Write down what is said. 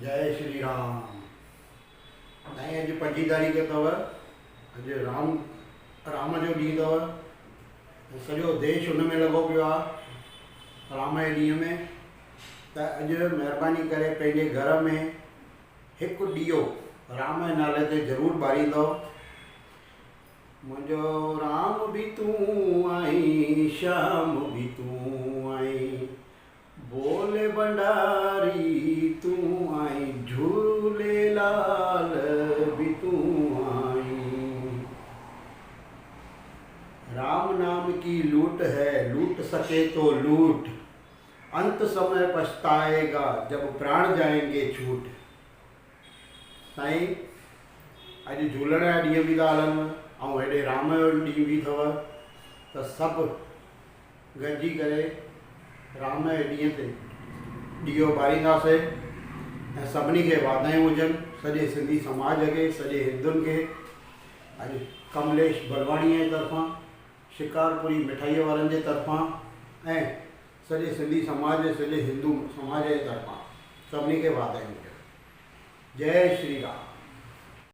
जय श्री राम। साईं अॼु 25 तारीख़ अथव। अॼु राम जो ॾींहुं अथव। सॼो देश हुन में लॻो पियो आहे राम जे ॾींहं में। त अॼु महिरबानी करे पंहिंजे घर में हिकु ॾीओ राम जे नाले ते ज़रूरु ॿारींदव। मुंहिंजो राम बि तूं आई, श्याम बि तूं आई, बोले भंडारी तूं आई, झूलेलाल भी तूं आई। राम नाम की लूट है, लूट सके तो लूट, अंत समय पछताएगा जब प्राण जाएंगे छूट। साईं अॼु झूलण जा ॾींहं बि था हलनि ऐं हेॾे राम जो ॾींहुं बि अथव। त सभु गॾिजी करे राम जे ॾींहं ते ॾीओ ॿारींदासीं ऐं सभिनी खे वाधायूं हुजनि, सॼे सिंधी समाज खे, सॼे हिंदुनि खे। अॼु कमलेश बलवाणीअ जे तरफ़ां, शिकारपुरी मिठाईअ वारनि जे तरफ़ां ऐं सॼे सिंधी समाज, सॼे हिंदू समाज जे तरफ़ां सभिनी खे वाधायूं हुजनि। जय श्री राम।